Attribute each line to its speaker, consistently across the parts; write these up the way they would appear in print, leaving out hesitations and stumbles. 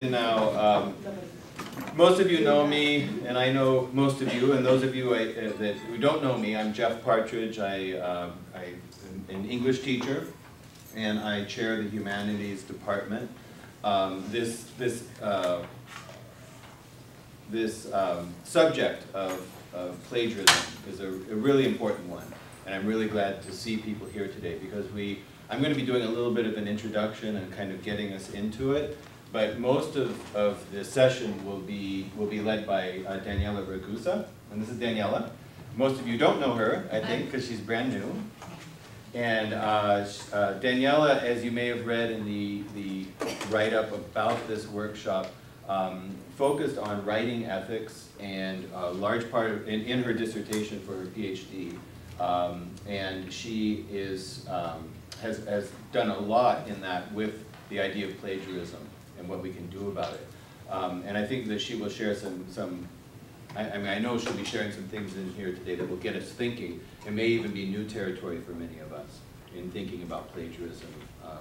Speaker 1: Now, most of you know me, and I know most of you, and those of you who don't know me, I'm Jeff Partridge. I'm an English teacher, and I chair the Humanities Department. This subject of plagiarism is a really important one, and I'm really glad to see people here today because I'm going to be doing a little bit of an introduction and kind of getting us into it. But most of the session will be led by Daniela Ragusa, and this is Daniela. Most of you don't know her, I think, because she's brand new. And Daniela, as you may have read in the write-up about this workshop, focused on writing ethics and a large part of, in her dissertation for her PhD. And she has done a lot in that with the idea of plagiarism and what we can do about it. And I think that she will share I know she'll be sharing some things in here today that will get us thinking. It may even be new territory for many of us in thinking about plagiarism,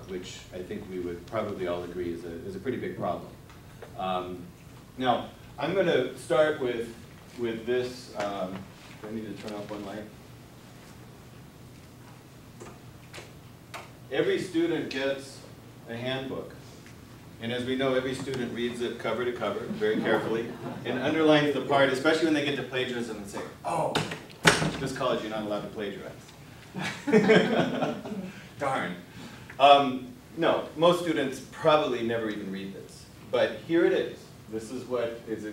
Speaker 1: which I think we would probably all agree is a pretty big problem. Now, I'm going to start with this. I need to turn off one light. Every student gets a handbook. And as we know, every student reads it cover to cover, very carefully, and underlines the part, especially when they get to plagiarism and say, oh, this college you're not allowed to plagiarize. Darn. No, most students probably never even read this. But here it is. This is what is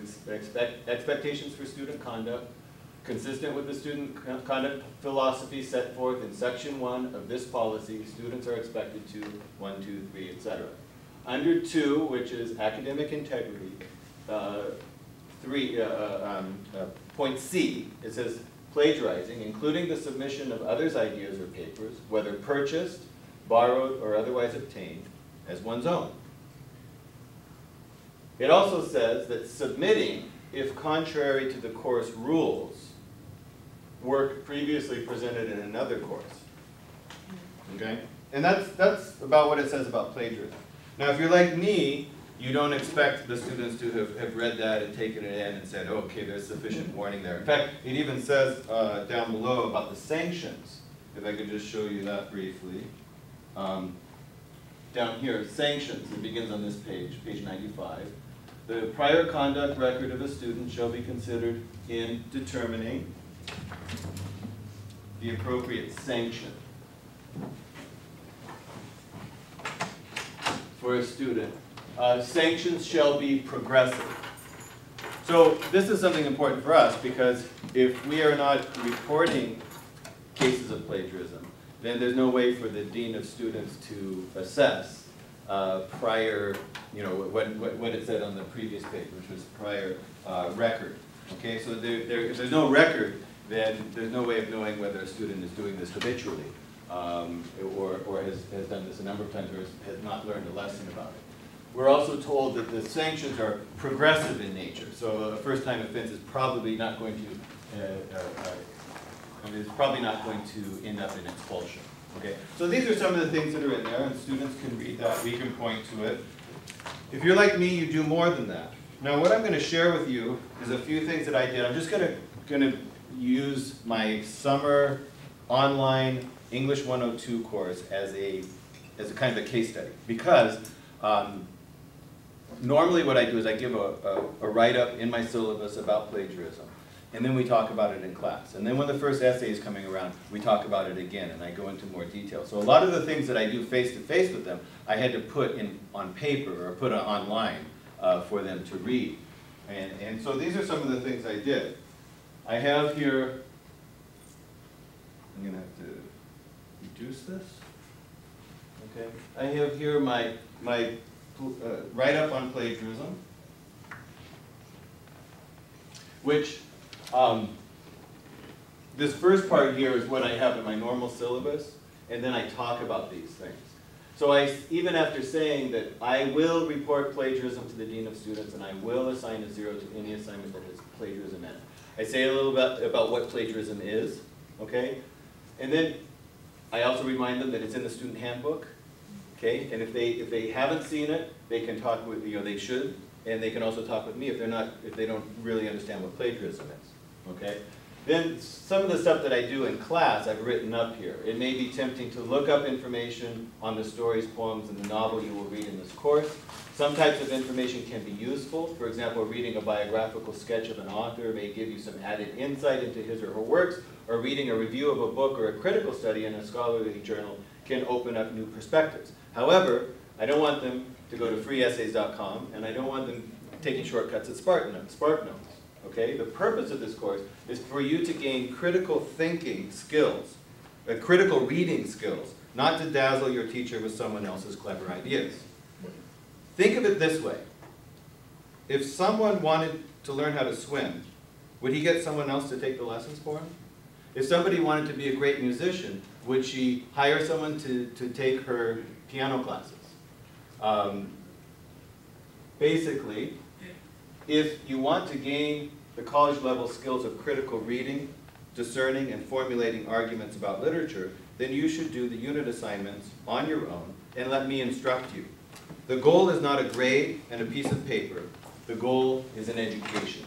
Speaker 1: expectations for student conduct, consistent with the student conduct philosophy set forth in Section 1 of this policy. Students are expected to 1, 2, 3, etc. Under 2, which is academic integrity, point C, it says plagiarizing, including the submission of others' ideas or papers, whether purchased, borrowed, or otherwise obtained, as one's own. It also says that submitting, if contrary to the course rules, work previously presented in another course. Okay? And that's about what it says about plagiarism. Now, if you're like me, you don't expect the students to have read that and taken it in and said, oh, okay, there's sufficient warning there. In fact, it even says down below about the sanctions. If I could just show you that briefly. Down here, sanctions. It begins on this page, page 95. The prior conduct record of a student shall be considered in determining the appropriate sanction for a student. Sanctions shall be progressive. So this is something important for us because if we are not reporting cases of plagiarism, then there's no way for the dean of students to assess prior, what it said on the previous page, which was prior record. Okay, so if there's no record, then there's no way of knowing whether a student is doing this habitually. Or has done this a number of times or has not learned a lesson about it. We're also told that the sanctions are progressive in nature. So a first-time offense is probably not going to end up in expulsion. Okay? So these are some of the things that are in there, and students can read that. We can point to it. If you're like me, you do more than that. Now, what I'm going to share with you is a few things that I did. I'm just going to use my summer online English 102 course as a kind of a case study because normally what I do is I give a write-up in my syllabus about plagiarism and then we talk about it in class. And then when the first essay is coming around, we talk about it again and I go into more detail. So a lot of the things that I do face-to-face with them, I had to put on paper or put online for them to read. And so these are some of the things I did. I have here, I'm going to have to reduce this. Okay, I have here my write-up on plagiarism, which this first part here is what I have in my normal syllabus, and then I talk about these things. So even after saying that I will report plagiarism to the dean of students and I will assign a 0 to any assignment that has plagiarism in it, I say a little bit about what plagiarism is, okay, and then I also remind them that it's in the student handbook, okay? And if they haven't seen it, they can talk with, they should, and they can also talk with me if they don't really understand what plagiarism is, okay? Then some of the stuff that I do in class, I've written up here. It may be tempting to look up information on the stories, poems, and the novel you will read in this course. Some types of information can be useful. For example, reading a biographical sketch of an author may give you some added insight into his or her works, or reading a review of a book or a critical study in a scholarly journal can open up new perspectives. However, I don't want them to go to freeessays.com, and I don't want them taking shortcuts at SparkNotes. Okay? The purpose of this course is for you to gain critical thinking skills, critical reading skills, not to dazzle your teacher with someone else's clever ideas. Think of it this way. If someone wanted to learn how to swim, would he get someone else to take the lessons for him? If somebody wanted to be a great musician, would she hire someone to take her piano classes? Basically, if you want to gain the college level skills of critical reading, discerning, and formulating arguments about literature, then you should do the unit assignments on your own and let me instruct you. The goal is not a grade and a piece of paper. The goal is an education.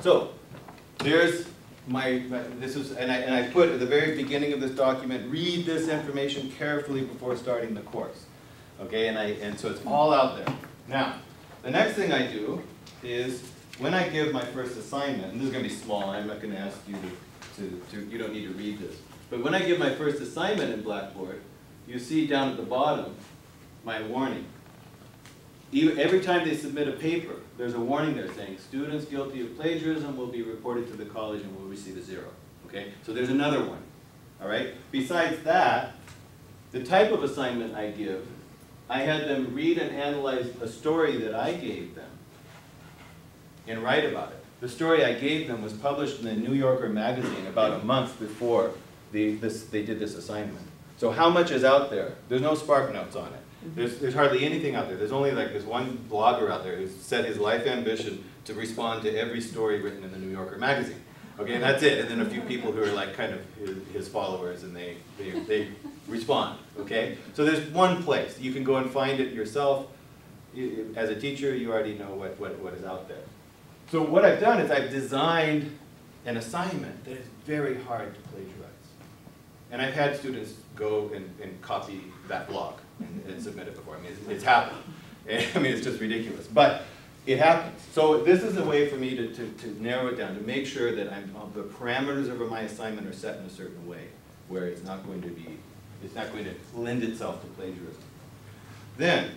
Speaker 1: So, there's and I put at the very beginning of this document, read this information carefully before starting the course. Okay, and so it's all out there. Now, the next thing I do is when I give my first assignment, and this is going to be small, I'm not going to ask you you don't need to read this, but when I give my first assignment in Blackboard, you see down at the bottom my warning. Every time they submit a paper, there's a warning there saying, students guilty of plagiarism will be reported to the college and will receive a 0. Okay, so there's another one. All right. Besides that, the type of assignment I give, I had them read and analyze a story that I gave them and write about it. The story I gave them was published in the New Yorker magazine about a month before they did this assignment. So how much is out there? There's no SparkNotes on it. There's hardly anything out there. There's only like this one blogger out there who's set his life ambition to respond to every story written in the New Yorker magazine. Okay, and that's it. And then a few people who are like kind of his followers, and they respond. Okay, so there's one place you can go and find it yourself. As a teacher, you already know what is out there. So what I've done is I've designed an assignment that is very hard to plagiarize. And I've had students go and copy that blog and submit it before. I mean, it's happened. I mean, it's just ridiculous. But it happens. So this is a way for me to narrow it down, to make sure that the parameters of my assignment are set in a certain way, where it's not going to lend itself to plagiarism. Then,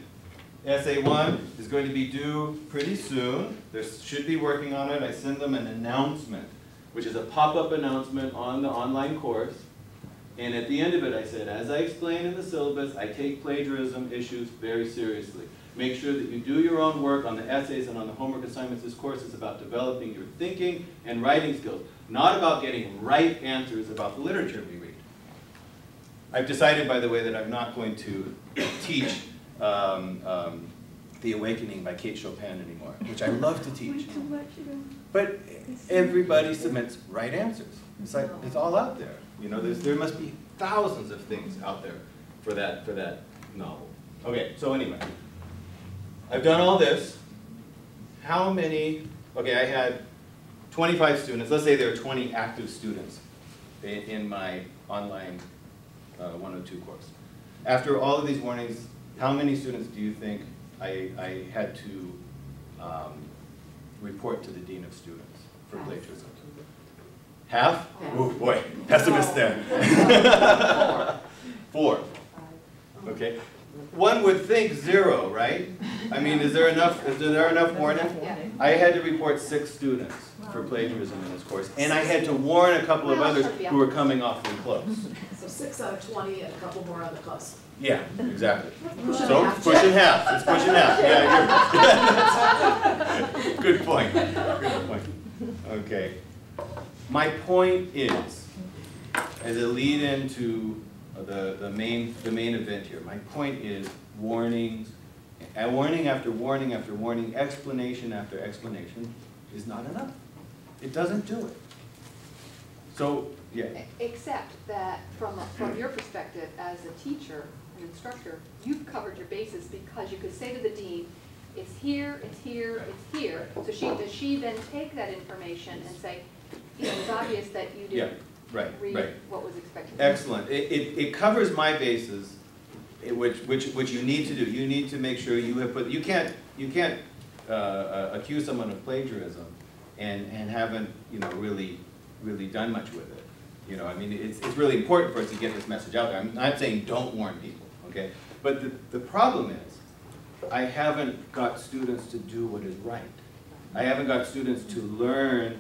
Speaker 1: Essay 1 is going to be due pretty soon. They should be working on it. I send them an announcement, which is a pop-up announcement on the online course. And at the end of it, I said, as I explained in the syllabus, I take plagiarism issues very seriously. Make sure that you do your own work on the essays and on the homework assignments. This course is about developing your thinking and writing skills, not about getting right answers about the literature we read. I've decided, by the way, that I'm not going to teach The Awakening by Kate Chopin anymore, which I love to teach. But everybody submits right answers. It's like, it's all out there. You know, there must be thousands of things out there for that novel. Okay, so anyway, I've done all this. How many? Okay, I had 25 students. Let's say there are 20 active students in my online 102 course. After all of these warnings, how many students do you think I had to report to the Dean of Students for plagiarism? Half? Oh boy, pessimist there. 4. Okay. One would think 0, right? I mean, is there enough warning? I had to report 6 students for plagiarism in this course, and I had to warn a couple of others who were coming awfully close.
Speaker 2: So 6 out of 20 and a couple more on the cusp.
Speaker 1: Yeah, exactly. So it's pushing half. It's pushing half. Yeah, good point. Good point. Okay. My point is, as a lead into the main event here, my point is warning after warning after warning, explanation after explanation is not enough. It doesn't do it. So Yeah.
Speaker 3: Except that from your perspective as a teacher, an instructor, you've covered your bases because you could say to the dean, it's here, it's here, it's here. So does she then take that information and say, you know, it's obvious that you didn't read what was expected?
Speaker 1: Excellent. It covers my bases, which you need to do. You need to make sure you have put. You can't accuse someone of plagiarism and haven't, you know, really done much with it. You know, I mean, it's really important for us to get this message out there. I'm not saying don't warn people, okay? But the problem is, I haven't got students to do what is right. I haven't got students to learn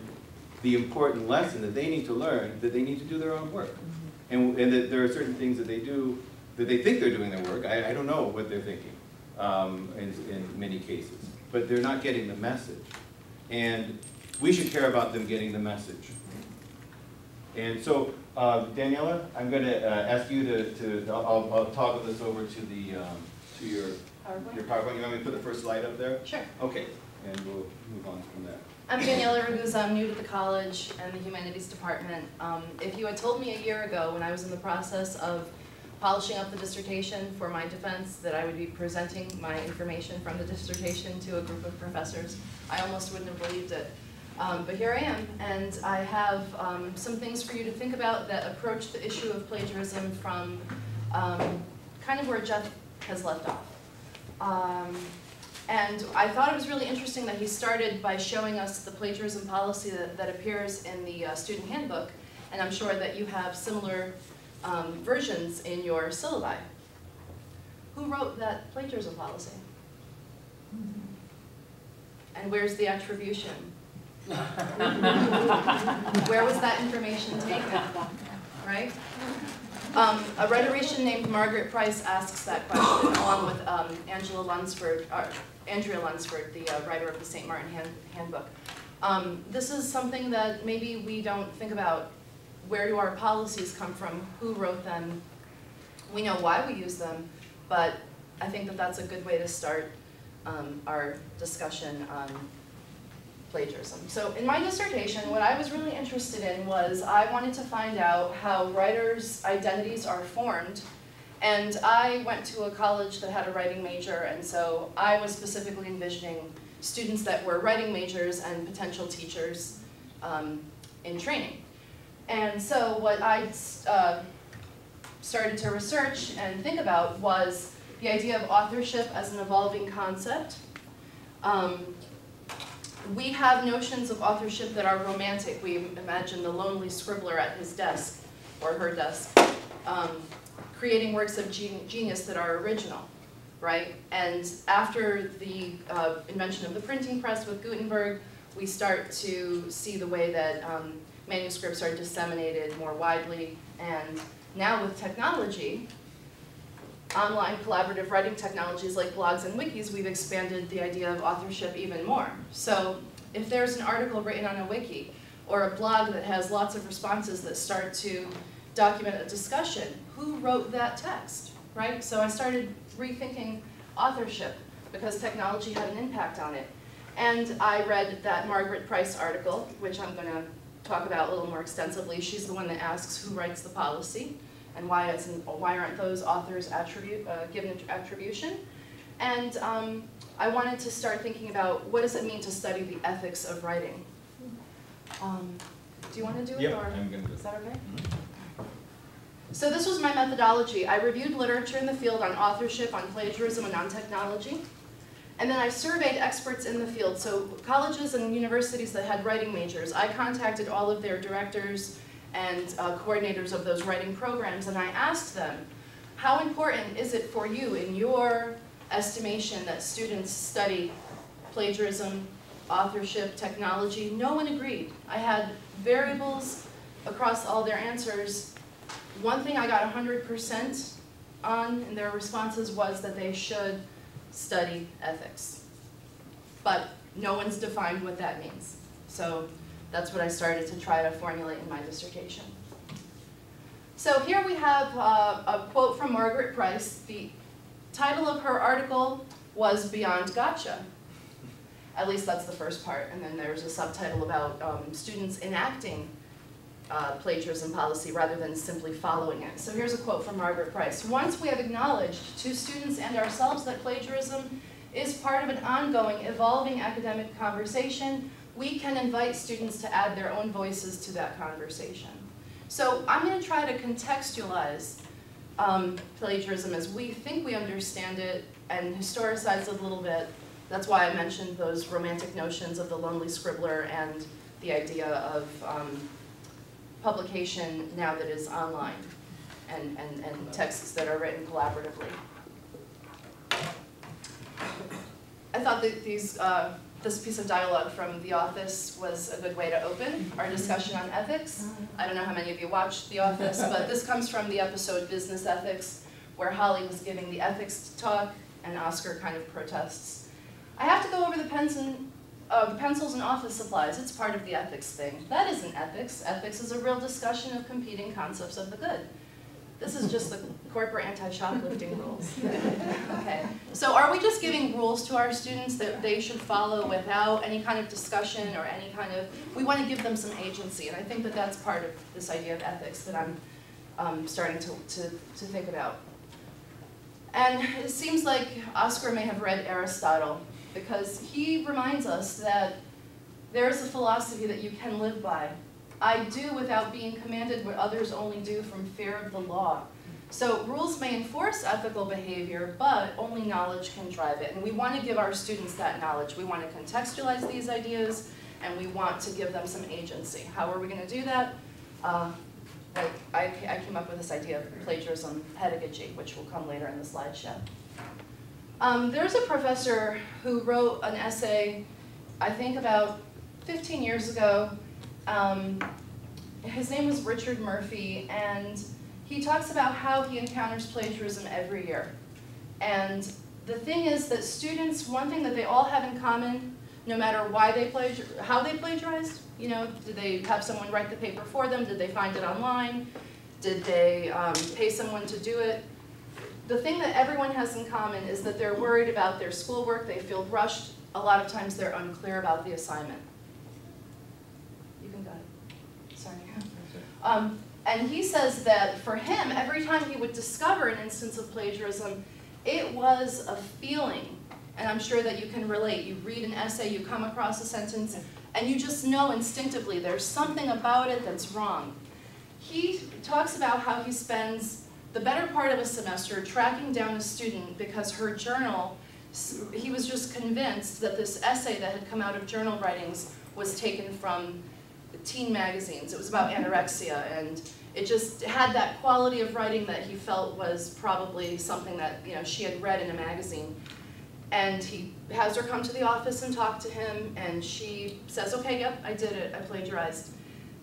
Speaker 1: the important lesson that they need to learn, that they need to do their own work. And that there are certain things that they do, that they think they're doing their work. I don't know what they're thinking in many cases. But they're not getting the message. And we should care about them getting the message. And so, Daniela, I'm going to ask you I'll toggle this over to your PowerPoint. You want me to put the first slide up there?
Speaker 4: Sure.
Speaker 1: Okay, and we'll move on from there.
Speaker 4: I'm Daniela Ragusa. I'm new to the college and the Humanities Department. If you had told me a year ago when I was in the process of polishing up the dissertation for my defense that I would be presenting my information from the dissertation to a group of professors, I almost wouldn't have believed it. But here I am, and I have some things for you to think about that approach the issue of plagiarism from kind of where Jeff has left off. And I thought it was really interesting that he started by showing us the plagiarism policy that appears in the student handbook, and I'm sure that you have similar versions in your syllabi. Who wrote that plagiarism policy? And where's the attribution? Where was that information taken, right? A rhetorician named Margaret Price asks that question, along with Andrea Lunsford, the writer of the St. Martin Handbook. This is something that maybe we don't think about. Where do our policies come from? Who wrote them? We know why we use them, but I think that that's a good way to start our discussion on plagiarism. So in my dissertation, what I was really interested in was I wanted to find out how writers' identities are formed. And I went to a college that had a writing major, and so I was specifically envisioning students that were writing majors and potential teachers in training. And so what I started to research and think about was the idea of authorship as an evolving concept. We have notions of authorship that are romantic. We imagine the lonely scribbler at his desk, or her desk, creating works of genius that are original, right? And after the invention of the printing press with Gutenberg, we start to see the way that manuscripts are disseminated more widely. And now with technology, online collaborative writing technologies like blogs and wikis, we've expanded the idea of authorship even more. So if there's an article written on a wiki, or a blog that has lots of responses that start to document a discussion, who wrote that text, right? So I started rethinking authorship because technology had an impact on it. And I read that Margaret Price article, which I'm going to talk about a little more extensively. She's the one that asks who writes the policy and why aren't those authors given attribution. And I wanted to start thinking about what does it mean to study the ethics of writing. Do you want to do it?
Speaker 1: Yeah,
Speaker 4: or
Speaker 1: I'm going to do it.
Speaker 4: Is that okay? So this was my methodology. I reviewed literature in the field on authorship, on plagiarism, and on technology. And then I surveyed experts in the field, so colleges and universities that had writing majors. I contacted all of their directors and coordinators of those writing programs, and I asked them, how important is it for you in your estimation that students study plagiarism, authorship, technology? No one agreed. I had variables across all their answers. One thing I got 100% on in their responses was that they should study ethics. But no one's defined what that means. So that's what I started to try to formulate in my dissertation. So here we have a quote from Margaret Price. The title of her article was Beyond Gotcha. At least that's the first part. And then there's a subtitle about students enacting plagiarism policy rather than simply following it. So here's a quote from Margaret Price. "Once we have acknowledged to students and ourselves that plagiarism is part of an ongoing, evolving academic conversation, we can invite students to add their own voices to that conversation." So I'm going to try to contextualize plagiarism as we think we understand it and historicize it a little bit. That's why I mentioned those romantic notions of the lonely scribbler and the idea of publication now that is online and texts that are written collaboratively. I thought that this piece of dialogue from The Office was a good way to open our discussion on ethics. I don't know how many of you watched The Office, but this comes from the episode Business Ethics, where Holly was giving the ethics talk and Oscar kind of protests. "I have to go over the pencils and office supplies. It's part of the ethics thing." That isn't ethics. Ethics is a real discussion of competing concepts of the good. This is just the corporate anti-shoplifting rules. Okay, so are we just giving rules to our students that they should follow without any kind of discussion or any kind of, we want to give them some agency, and I think that that's part of this idea of ethics that I'm starting to think about. And it seems like Oscar may have read Aristotle, because he reminds us that there is a philosophy that you can live by. "I do without being commanded what others only do from fear of the law." So rules may enforce ethical behavior, but only knowledge can drive it. And we want to give our students that knowledge. We want to contextualize these ideas, and we want to give them some agency. How are we going to do that? I came up with this idea of plagiarism pedagogy, which will come later in the slideshow. There's a professor who wrote an essay, I think about 15 years ago. His name was Richard Murphy, and he talks about how he encounters plagiarism every year. And the thing is that students, one thing that they all have in common, no matter why they how they plagiarized, you know, did they have someone write the paper for them? Did they find it online? Did they pay someone to do it? The thing that everyone has in common is that they're worried about their schoolwork, they feel rushed. A lot of times they're unclear about the assignment. You can go ahead. Sorry. And he says that for him, every time he would discover an instance of plagiarism, it was a feeling. And I'm sure that you can relate. You read an essay, you come across a sentence, and you just know instinctively there's something about it that's wrong. He talks about how he spends the better part of a semester tracking down a student because her journal, he was just convinced that this essay that had come out of journal writings was taken from teen magazines. It was about anorexia, and it just had that quality of writing that he felt was probably something that, you know, she had read in a magazine. And he has her come to the office and talk to him, and she says, okay, yep, I did it, I plagiarized.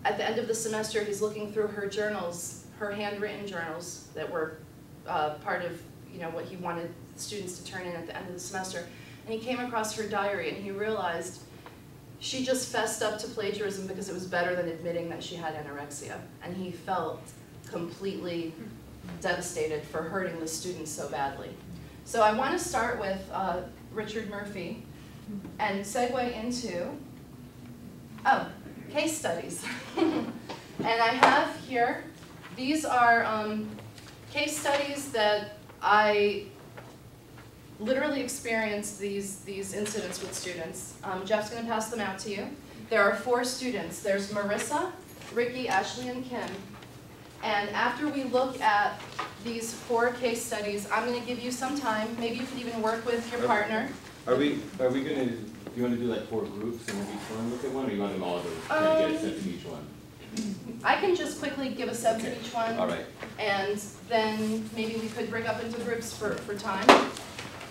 Speaker 4: At the end of the semester, he's looking through her journals, her handwritten journals that were part of, you know, what he wanted students to turn in at the end of the semester. And he came across her diary, and he realized she just fessed up to plagiarism because it was better than admitting that she had anorexia. And he felt completely devastated for hurting the students so badly. So I want to start with Richard Murphy and segue into, case studies. And I have here, these are case studies that I literally experienced these incidents with students. Jeff's going to pass them out to you. There are 4 students. There's Marissa, Ricky, Ashley, and Kim. And after we look at these 4 case studies, I'm going to give you some time. Maybe you could even work with your partner.
Speaker 1: Are we going to, do you want to do like 4 groups and each one look at one, or you want them all to kind of get a sense of each one?
Speaker 4: I can just quickly give a sense of each one.
Speaker 1: All right. And
Speaker 4: then maybe we could break up into groups for time.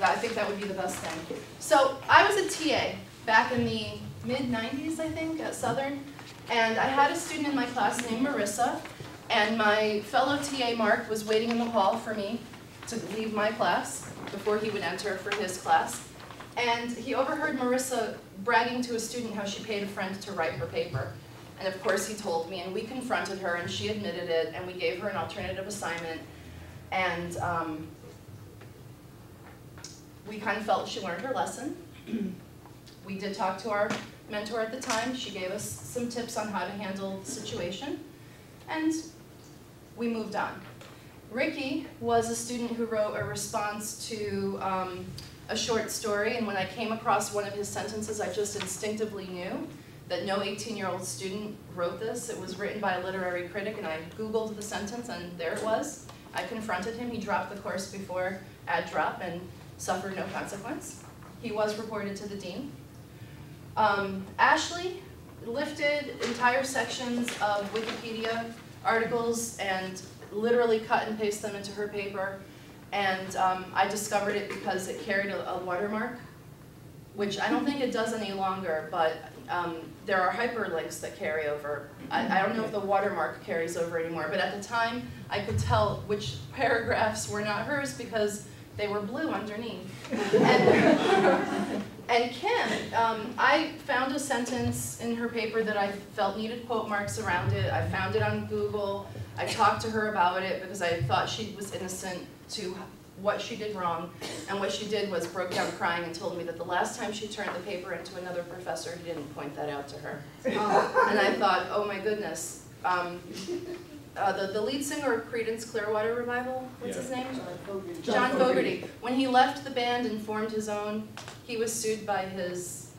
Speaker 4: I think that would be the best thing. So I was a TA back in the mid-90s, I think, at Southern. And I had a student in my class named Marissa. And my fellow TA, Mark, was waiting in the hall for me to leave my class before he would enter for his class. And he overheard Marissa bragging to a student how she paid a friend to write her paper. And of course he told me, and we confronted her, and she admitted it, and we gave her an alternative assignment. And we kind of felt she learned her lesson. We did talk to our mentor at the time. She gave us some tips on how to handle the situation. and we moved on. Ricky was a student who wrote a response to a short story, and when I came across one of his sentences, I just instinctively knew that no 18-year-old student wrote this. It was written by a literary critic, and I Googled the sentence, and there it was. I confronted him. He dropped the course before ad drop and suffered no consequence. He was reported to the dean. Ashley lifted entire sections of Wikipedia articles and literally cut and pasted them into her paper, and I discovered it because it carried a watermark, which I don't think it does any longer, but there are hyperlinks that carry over. I don't know if the watermark carries over anymore, but at the time I could tell which paragraphs were not hers because they were blue underneath. And Kim, I found a sentence in her paper that I felt needed quote marks around it. I found it on Google. I talked to her about it because I thought she was innocent to what she did wrong. And what she did was broke down crying and told me that the last time she turned the paper into another professor, he didn't point that out to her. And I thought, oh my goodness. The lead singer of Creedence Clearwater Revival, what's his name? John Fogerty. When he left the band and formed his own, he was sued by his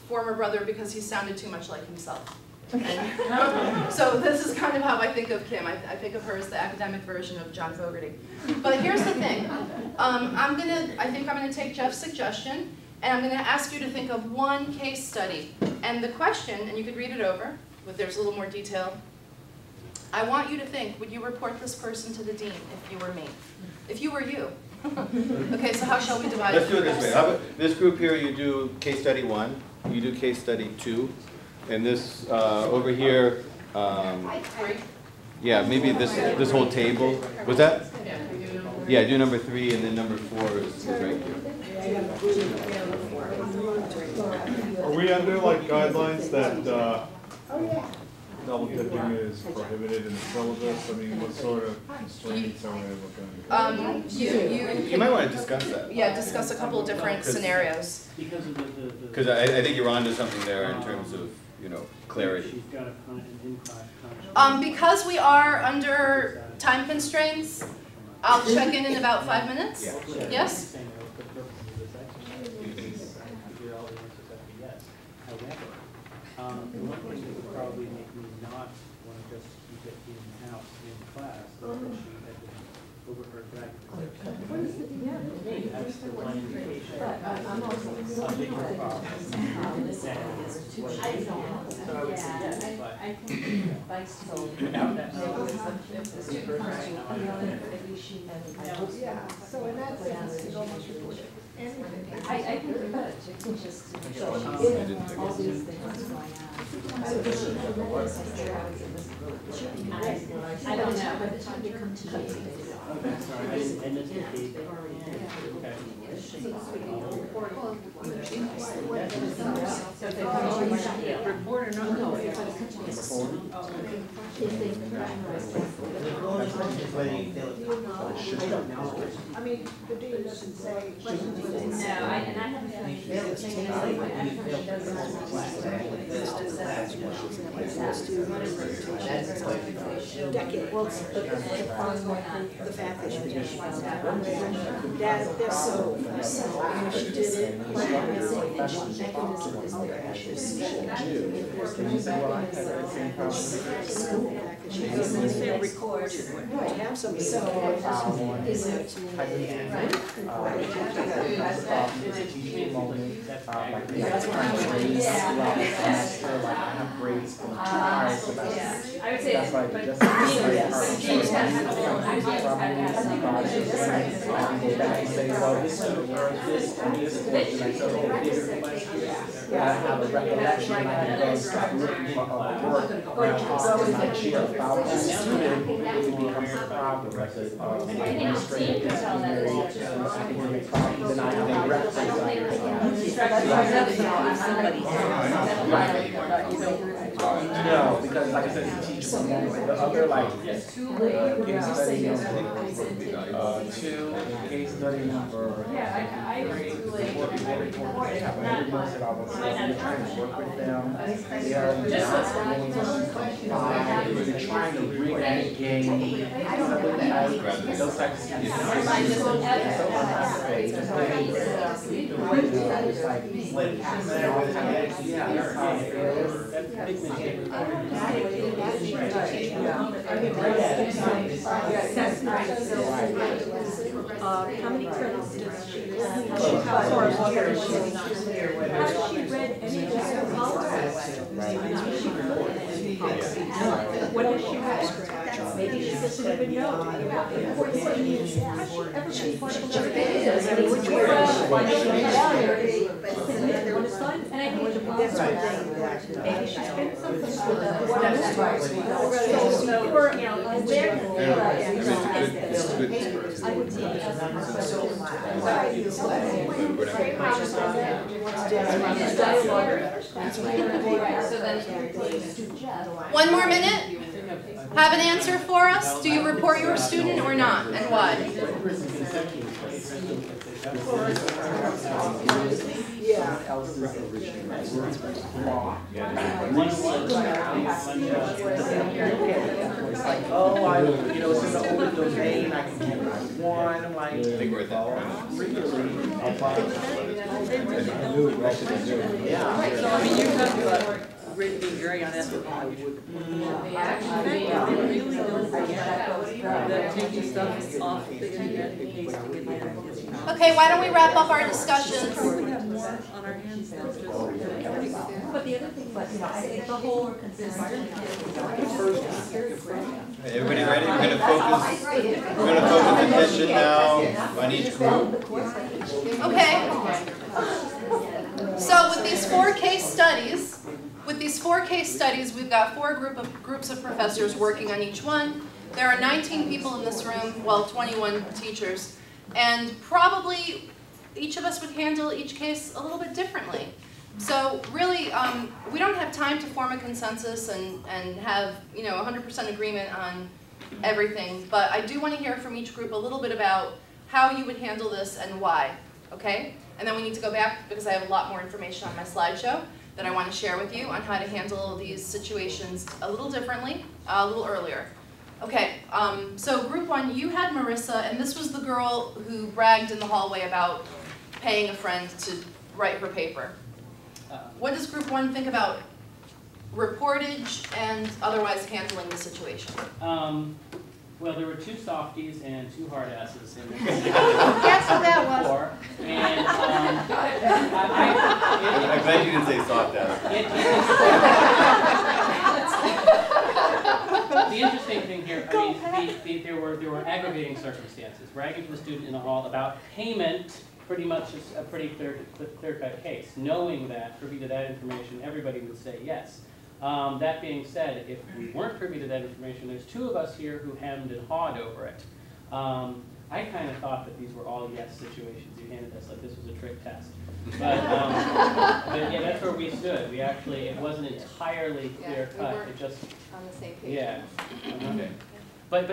Speaker 4: former brother because he sounded too much like himself. And so this is kind of how I think of Kim. I think of her as the academic version of John Fogerty. But here's the thing. I think I'm gonna take Jeff's suggestion, and I'm gonna ask you to think of one case study. And the question, and you could read it over, but there's a little more detail. I want you to think, would you report this person to the dean if you were me? If you were you. Okay, so how shall we divide it?
Speaker 1: Let's do it this way. How about this group here, you do case study 1, you do case study 2, and this over here, yeah, maybe this whole table. Was that? Yeah, do number 3, and then number 4 is right here.
Speaker 5: Are we under like guidelines that double dipping is prohibited in the syllabus? I mean, what sort of constraints are we looking at?
Speaker 1: You might want to discuss that.
Speaker 4: Yeah, discuss a couple of different scenarios.
Speaker 1: Because I think you're onto something there in terms of, you know, clarity.
Speaker 4: Because we are under time constraints, I'll check in about 5 minutes.
Speaker 1: Yeah.
Speaker 4: Yes?
Speaker 6: The one thing that would probably make me not want to just keep it in-house in class is that she had been overheard back. That's the one indication of bigger problems. So I would say yes, but without that knowledge,
Speaker 2: Yeah, so in that sense, it's almost reported.
Speaker 7: I think we could, she can just show all these things going on. I don't know, by the time you come to me.
Speaker 6: I'm sorry, I didn't indicate.
Speaker 7: Report or not? No, if
Speaker 2: I mean, the dean doesn't say.
Speaker 7: No, and I have a feeling
Speaker 2: Decade. Well, the fact that she just wants that's so, she did it, mechanism is there. She's been recorded, to have something.
Speaker 7: is it? I would say,
Speaker 8: have a recollection and I go start looking for a work around my chair about a student, it becomes a problem. Like an administrative academic problem, then I have a reference. No, because like I said, it's a teacher manual. The other like case study number 2, case study number 3, work with said I was trying to work with them. They are they're trying to re-engage those types of students.
Speaker 2: How many credits does she have? Has she read any of the policies? What does she have? Maybe she doesn't even know. Has she ever been part of the which way and I think the policy, maybe she's been something. I would
Speaker 4: One more minute? Have an answer for us? Do you report your student or not, and why?
Speaker 8: It's like, oh, it's in the open domain, I can do what I want. I'm like,
Speaker 1: I think we're at that point.
Speaker 8: yeah.
Speaker 9: So, I mean, you're talking about being very unethical. They really don't forget that taking stuff off the internet and pasting it in there.
Speaker 4: Okay, why don't we wrap up our discussions?
Speaker 9: We have more on our hands now.
Speaker 7: But the other thing, I think the whole environment.
Speaker 1: Everybody ready? We're gonna focus attention now on each group.
Speaker 4: Okay. So with these four case studies, we've got four groups of professors working on each one. There are 19 people in this room, well, 21 teachers, and probably each of us would handle each case a little bit differently. So really, we don't have time to form a consensus and have 100% agreement on everything, but I do want to hear from each group a little bit about how you would handle this and why, okay? And then we need to go back because I have a lot more information on my slideshow that I want to share with you on how to handle these situations a little differently, a little earlier. Okay, so group one, you had Marissa, and this was the girl who bragged in the hallway about paying a friend to write her paper. What does group one think about reportage and otherwise handling the situation?
Speaker 6: Well, there were two softies and two hard asses in this.
Speaker 3: Guess what that was?
Speaker 6: And
Speaker 1: I'm glad you didn't say soft ass.
Speaker 6: The interesting thing here, there were aggravating circumstances. Bragging to the student in the hall about payment, pretty much is a pretty clear-cut case. Knowing that, privy to that information, everybody would say yes. That being said, if we weren't privy to that information, there's two of us here who hemmed and hawed over it. I kind of thought that these were all yes situations. You handed us like this was a trick test. But yeah, that's where we stood. We actually, it wasn't entirely clear cut. It just
Speaker 3: On the same page.
Speaker 6: yeah.
Speaker 1: Okay.
Speaker 6: But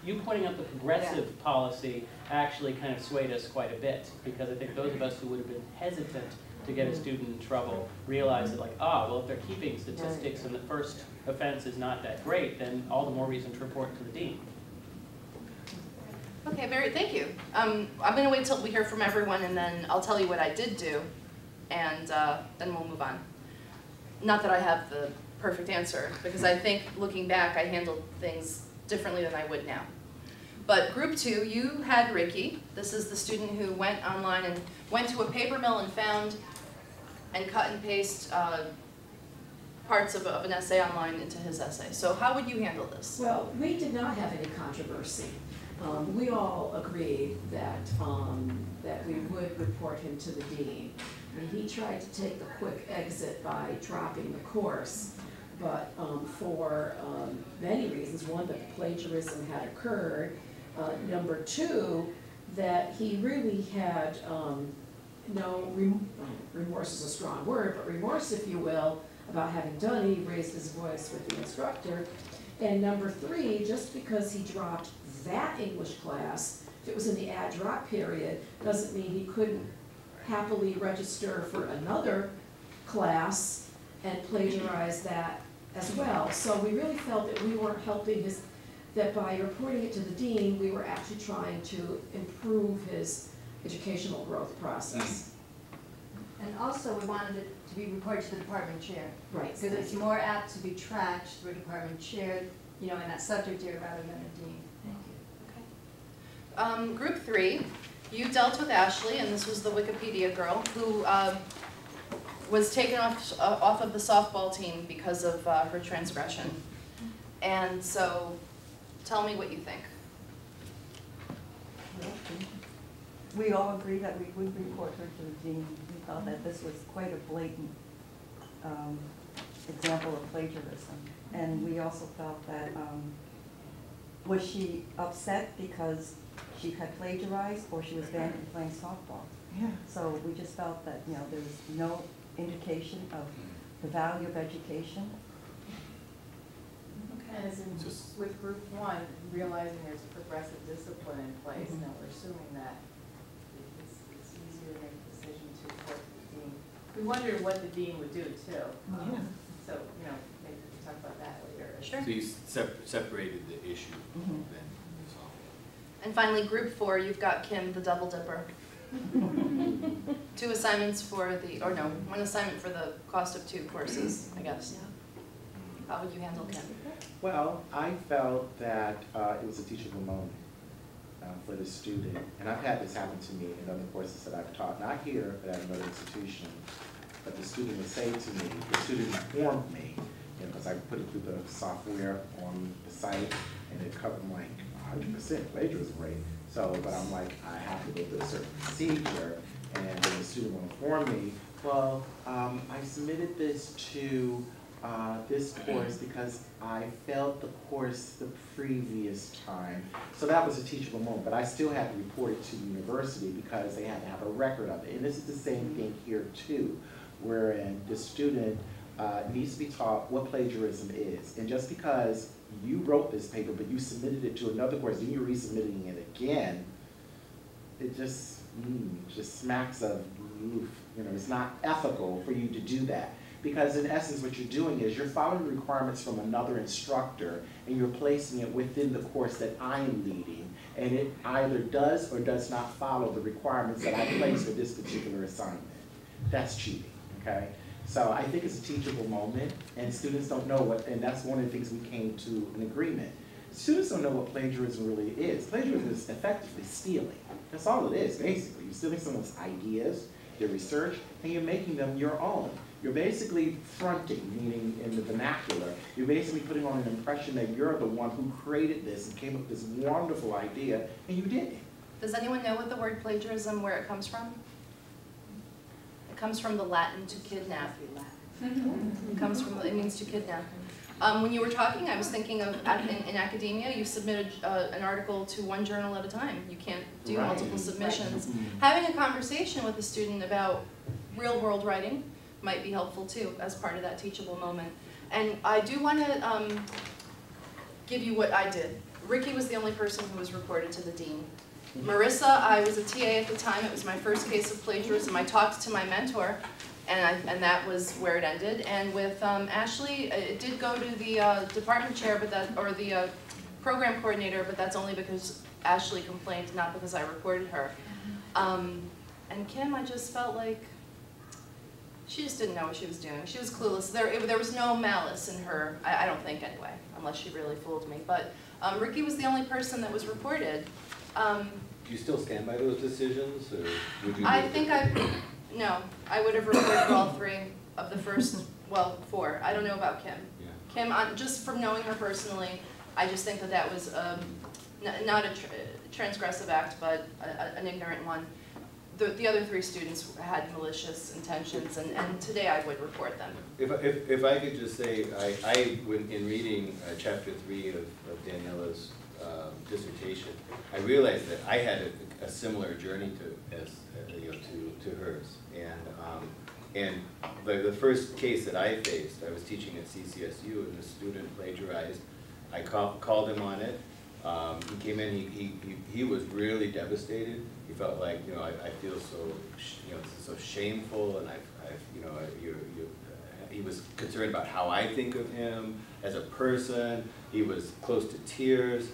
Speaker 6: you pointing out the progressive policy actually kind of swayed us quite a bit, because I think those of us who would have been hesitant to get a student in trouble realize that, like, well, if they're keeping statistics and the first offense is not that great, then all the more reason to report to the dean.
Speaker 4: Okay, thank you. I'm going to wait till we hear from everyone, and then I'll tell you what I did do, and then we'll move on. Not that I have the perfect answer, because I think, looking back, I handled things differently than I would now. But group two, you had Ricky. This is the student who went online and went to a paper mill and found and cut and paste parts of an essay online into his essay. So how would you handle this?
Speaker 10: Well, we did not have any controversy. We all agreed that, that we would report him to the dean. And he tried to take the quick exit by dropping the course, but for many reasons. One, that plagiarism had occurred. Number two, that he really had no, remorse is a strong word, but remorse, if you will, about having done, he raised his voice with the instructor. And number 3, just because he dropped that English class, if it was in the add drop period, doesn't mean he couldn't happily register for another class and plagiarize that as well. So we really felt that we weren't helping his, that by reporting it to the dean, we were actually trying to improve his educational growth process.
Speaker 7: And also, we wanted it to be reported to the department chair.
Speaker 10: Right.
Speaker 7: Because it's more apt to be tracked through a department chair, you know, in that subject area rather than a dean. Thank you.
Speaker 4: Group 3, you dealt with Ashley, and this was the Wikipedia girl, who was taken off of the softball team because of her transgression. And so, tell me what you think.
Speaker 11: We all agree that we would report her to the dean. We felt that this was quite a blatant example of plagiarism. And we also felt that, was she upset because she had plagiarized or she was banned from playing softball?
Speaker 8: Yeah.
Speaker 11: So we just felt that, you know, there was no indication of the value of education.
Speaker 12: As in, with group 1, realizing there's a progressive discipline in place, now we're assuming that it's easier to make a decision to report to the dean. We wondered what the dean would do too. So, you know, maybe we can talk about that later.
Speaker 4: Sure.
Speaker 1: So you separated the issue then.
Speaker 4: And finally, group 4, you've got Kim, the double dipper. 2 assignments for the, or no, 1 assignment for the cost of 2 courses, I guess. How would you handle Kim?
Speaker 8: Well, I felt that it was a teachable moment for the student. And I've had this happen to me in other courses that I've taught, not here, but at another institution. But the student would say to me, the student informed me, because I put it through the software on the site, and it covered like 100% plagiarism rate. So, but I'm like, I have to go through a certain procedure, and then the student will inform me, well, I submitted this to this course because I failed the course the previous time. So that was a teachable moment, but I still had to report it to the university because they had to have a record of it. And this is the same thing here too, wherein the student needs to be taught what plagiarism is. And just because you wrote this paper, but you submitted it to another course, then you're resubmitting it again, it just smacks of, oof, you know, it's not ethical for you to do that. Because in essence, what you're doing is you're following the requirements from another instructor and you're placing it within the course that I'm leading, and it either does or does not follow the requirements that I place for this particular assignment. That's cheating, okay? So I think it's a teachable moment, and students don't know what, and that's one of the things we came to an agreement. Students don't know what plagiarism really is. Plagiarism is effectively stealing. That's all it is, basically. You're stealing someone's ideas, their research, and you're making them your own. You're basically fronting, meaning in the vernacular, you're basically putting on an impression that you're the one who created this and came up with this wonderful idea, and you didn't.
Speaker 4: Does anyone know what the word plagiarism, where it comes from? It comes from the Latin to kidnap. It comes from, it means to kidnap. When you were talking, I was thinking of, in academia, you submitted an article to 1 journal at a time. You can't do multiple submissions. Having a conversation with a student about real-world writing might be helpful too, as part of that teachable moment. And I do want to give you what I did. Ricky was the only person who was reported to the dean. Marissa, I was a TA at the time. It was my first case of plagiarism. I talked to my mentor, and that was where it ended. And with Ashley, it did go to the department chair, but or the program coordinator, but that's only because Ashley complained, not because I reported her. And Kim, I just felt like she just didn't know what she was doing. She was clueless. There was no malice in her, I don't think anyway, unless she really fooled me. But Ricky was the only person that was reported.
Speaker 1: Do you still stand by those decisions, or would you?
Speaker 4: No, I would have reported all 3 of the first, well, 4. I don't know about Kim.
Speaker 1: Yeah.
Speaker 4: Kim, just from knowing her personally, I just think that was not a transgressive act, but an ignorant one. The other 3 students had malicious intentions, and today I would report them.
Speaker 1: If I could just say, in reading chapter 3 of Daniela's dissertation, I realized that I had a similar journey to hers, and And the first case that I faced, I was teaching at CCSU, and the student plagiarized. I called him on it. He came in, he was really devastated. He felt like, you know, I feel so, you know, this is so shameful, and he was concerned about how I think of him as a person. He was close to tears.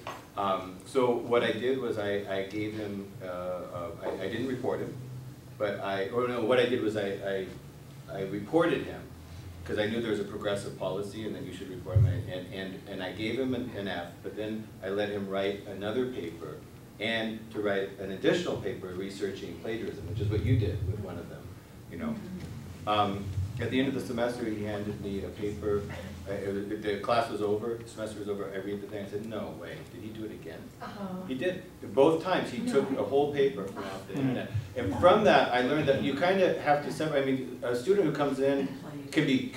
Speaker 1: So what I did was I gave him, I didn't report him, but what I did was I reported him, because I knew there was a progressive policy and that you should report him, and I gave him an F, but then I let him write another paper and to write an additional paper researching plagiarism, which is what you did with one of them, you know. At the end of the semester, he handed me a paper. The class was over, the semester was over, I read the thing, I said, no way, did he do it again? He did. Both times, he took a whole paper from off the internet. And from that, I learned that you kind of have to separate. I mean, a student who comes in can be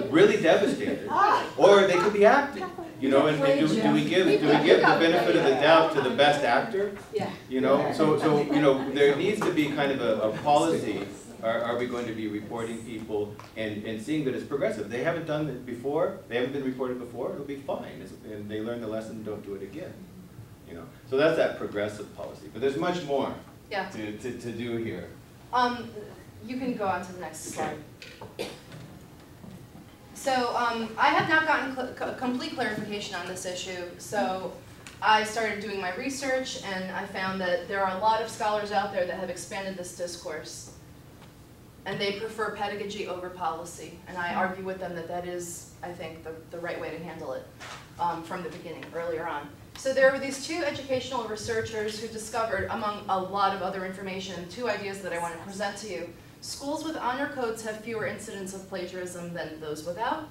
Speaker 1: really devastated, or they could be acting. You know, and do we give the benefit of the doubt to the best actor?
Speaker 3: Yeah.
Speaker 1: You know, so you know, there needs to be kind of a policy. Are we going to be reporting people and seeing that it's progressive? They haven't done it before. They haven't been reported before. It'll be fine, and they learn the lesson. Don't do it again. You know, so that's that progressive policy. But there's much more to do here.
Speaker 4: You can go on to the next slide. So I have not gotten complete clarification on this issue. So I started doing my research, and I found that there are a lot of scholars out there that have expanded this discourse. And they prefer pedagogy over policy. And I argue with them that that is, I think, the right way to handle it from the beginning, earlier on. So there were these two educational researchers who discovered, among a lot of other information, two ideas that I want to present to you. Schools with honor codes have fewer incidents of plagiarism than those without.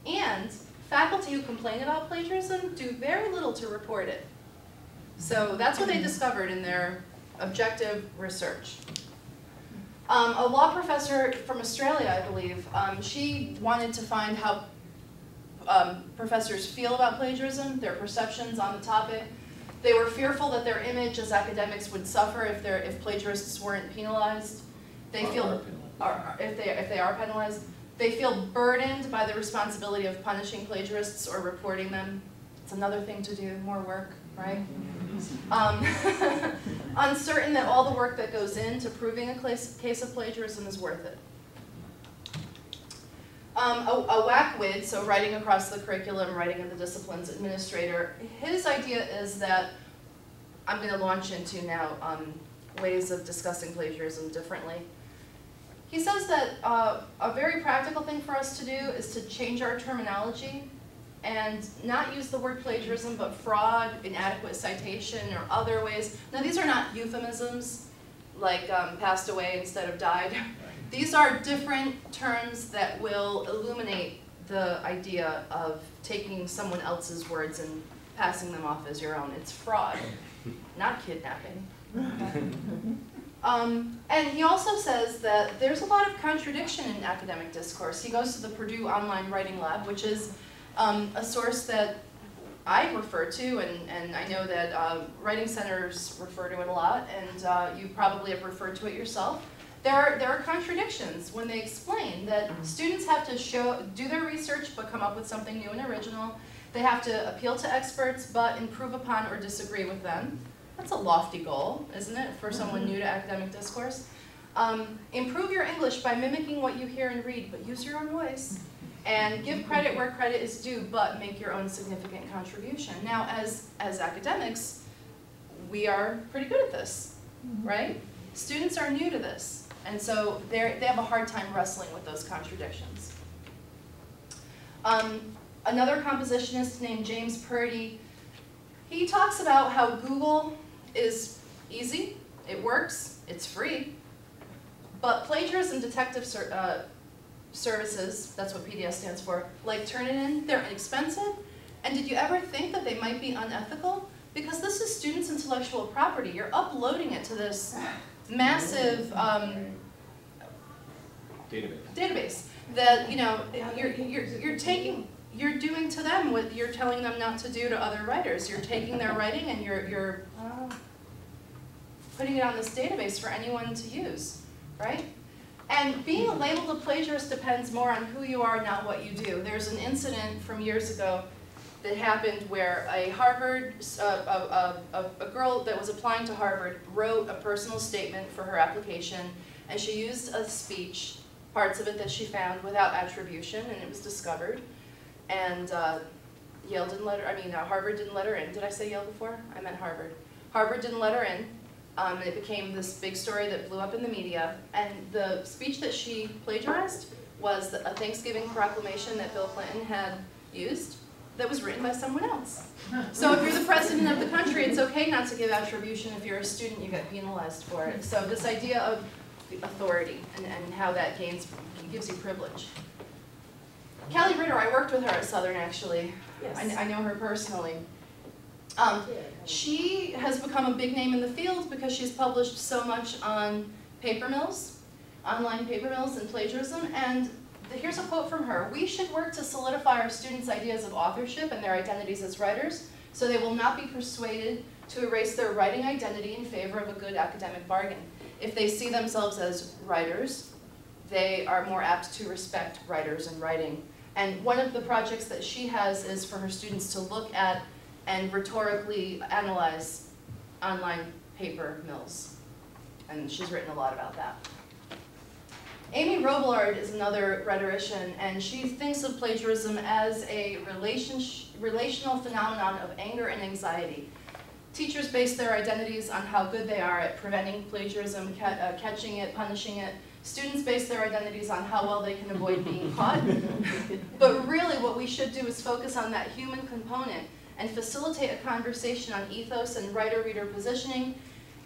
Speaker 4: And faculty who complain about plagiarism do very little to report it. So that's what they discovered in their objective research. A law professor from Australia, I believe, she wanted to find how professors feel about plagiarism, their perceptions on the topic. They were fearful that their image as academics would suffer if plagiarists weren't penalized. They feel, if they are penalized, they feel burdened by the responsibility of punishing plagiarists or reporting them. It's another thing to do, more work, right? Uncertain that all the work that goes into proving a case of plagiarism is worth it. A WACWID, so writing across the curriculum, writing in the disciplines administrator, his idea is that, I'm going to launch into now ways of discussing plagiarism differently. He says that a very practical thing for us to do is to change our terminology and not use the word plagiarism, but fraud, inadequate citation, or other ways. Now, these are not euphemisms, like passed away instead of died. These are different terms that will illuminate the idea of taking someone else's words and passing them off as your own. It's fraud, not kidnapping. And he also says that there's a lot of contradiction in academic discourse. He goes to the Purdue Online Writing Lab, which is a source that I refer to, and I know that writing centers refer to it a lot, and you probably have referred to it yourself. There are contradictions when they explain that students have to do their research but come up with something new and original. They have to appeal to experts but improve upon or disagree with them. That's a lofty goal, isn't it, for someone new to academic discourse? Improve your English by mimicking what you hear and read, but use your own voice. And give credit where credit is due, but make your own significant contribution. Now, as academics, we are pretty good at this, right? Students are new to this, and so they have a hard time wrestling with those contradictions. Another compositionist named James Purdy, he talks about how Google is easy, it works, it's free, but plagiarism detective services, that's what PDS stands for, like Turnitin, they're inexpensive, and did you ever think that they might be unethical? Because this is students' intellectual property. You're uploading it to this massive database that, you know, you're doing to them what you're telling them not to do to other writers. You're taking their writing and you're putting it on this database for anyone to use, right? And being labeled a plagiarist depends more on who you are, not what you do. There's an incident from years ago that happened where a Harvard, a girl that was applying to Harvard wrote a personal statement for her application, and she used a speech, parts of it that she found, without attribution, and it was discovered. And Yale didn't let her, Harvard didn't let her in. Did I say Yale before? I meant Harvard. Harvard didn't let her in. And it became this big story that blew up in the media. And the speech that she plagiarized was a Thanksgiving proclamation that Bill Clinton had used that was written by someone else. So if you're the president of the country, it's okay not to give attribution. If you're a student, you get penalized for it. So this idea of the authority and how that gives you privilege. Kelly Ritter, I worked with her at Southern, actually.
Speaker 10: Yes.
Speaker 4: I know her personally. She has become a big name in the field because she's published so much on paper mills, online paper mills and plagiarism, and here's a quote from her. "We should work to solidify our students' ideas of authorship and their identities as writers, so they will not be persuaded to erase their writing identity in favor of a good academic bargain. If they see themselves as writers, they are more apt to respect writers and writing." And one of the projects that she has is for her students to look at and rhetorically analyze online paper mills. And she's written a lot about that. Amy Robillard is another rhetorician, and she thinks of plagiarism as a relational phenomenon of anger and anxiety. Teachers base their identities on how good they are at preventing plagiarism, catching it, punishing it. Students base their identities on how well they can avoid being caught. But really what we should do is focus on that human component and facilitate a conversation on ethos and writer-reader positioning,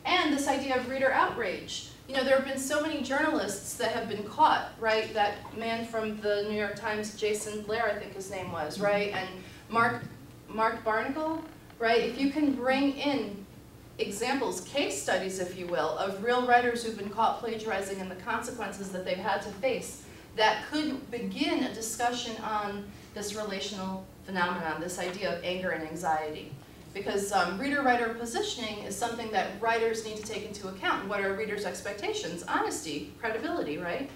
Speaker 4: and this idea of reader outrage. You know, there have been so many journalists that have been caught, right? That man from the New York Times, Jason Blair, I think his name was, right? And Mark Barnacle, right? If you can bring in examples, case studies, if you will, of real writers who've been caught plagiarizing and the consequences that they've had to face, that could begin a discussion on this relational phenomenon, this idea of anger and anxiety. Because reader-writer positioning is something that writers need to take into account. What are readers' expectations? Honesty, credibility, right?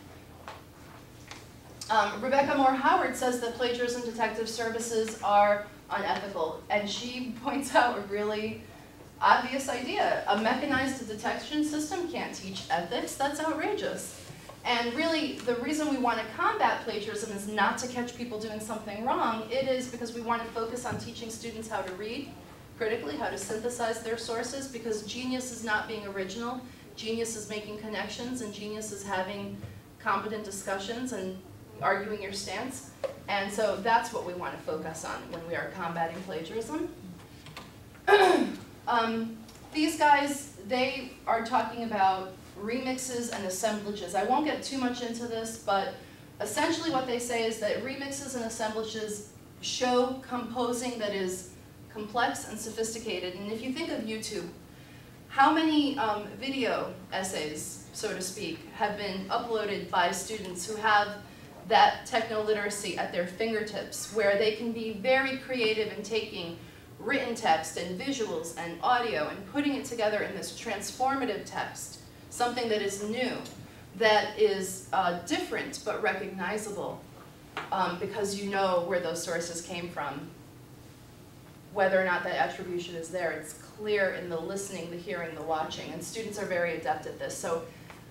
Speaker 4: Rebecca Moore Howard says that plagiarism detective services are unethical, and she points out a really obvious idea. A mechanized detection system can't teach ethics. That's outrageous. And really, the reason we want to combat plagiarism is not to catch people doing something wrong. It is because we want to focus on teaching students how to read critically, how to synthesize their sources, because genius is not being original. Genius is making connections, and genius is having competent discussions and arguing your stance. And so that's what we want to focus on when we are combating plagiarism. These guys, they are talking about remixes and assemblages. I won't get too much into this, but essentially what they say is that remixes and assemblages show composing that is complex and sophisticated. And if you think of YouTube, how many video essays, so to speak, have been uploaded by students who have that techno-literacy at their fingertips, where they can be very creative in taking written text and visuals and audio and putting it together in this transformative text, something that is new, that is different but recognizable, because you know where those sources came from. Whether or not that attribution is there, it's clear in the listening, the hearing, the watching, and students are very adept at this. So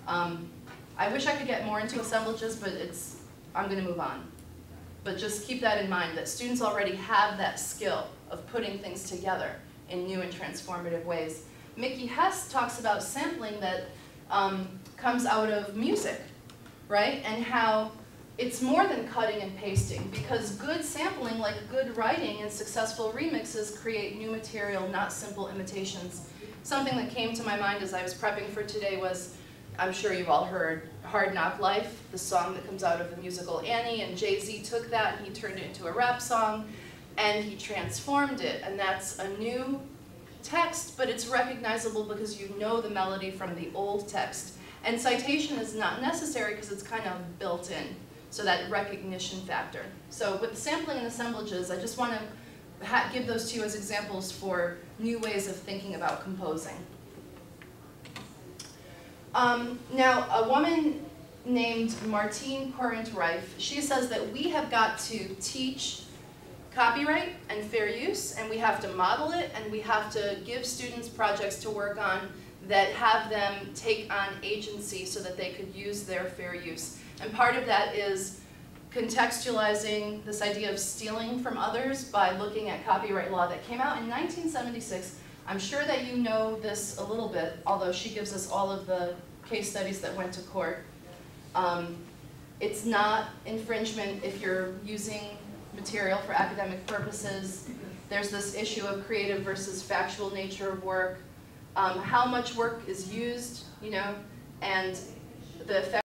Speaker 4: I wish I could get more into assemblages, but I'm going to move on. But just keep that in mind, that students already have that skill of putting things together in new and transformative ways. Mickey Hess talks about sampling that comes out of music, right? And how it's more than cutting and pasting, because good sampling, like good writing and successful remixes, create new material, not simple imitations. Something that came to my mind as I was prepping for today was, I'm sure you've all heard Hard Knock Life, the song that comes out of the musical Annie, and Jay-Z took that and he turned it into a rap song and he transformed it, and that's a new text, but it's recognizable because you know the melody from the old text. And citation is not necessary because it's kind of built in, so that recognition factor. So with the sampling and assemblages, I just want to give those to you as examples for new ways of thinking about composing. Now, a woman named Martine Corinth-Reif. She says that we have got to teach copyright and fair use, and we have to model it, and we have to give students projects to work on that have them take on agency so that they could use their fair use. And part of that is contextualizing this idea of stealing from others by looking at copyright law that came out in 1976. I'm sure that you know this a little bit, although she gives us all of the case studies that went to court. It's not infringement if you're using material for academic purposes. There's this issue of creative versus factual nature of work. How much work is used, you know, and the effect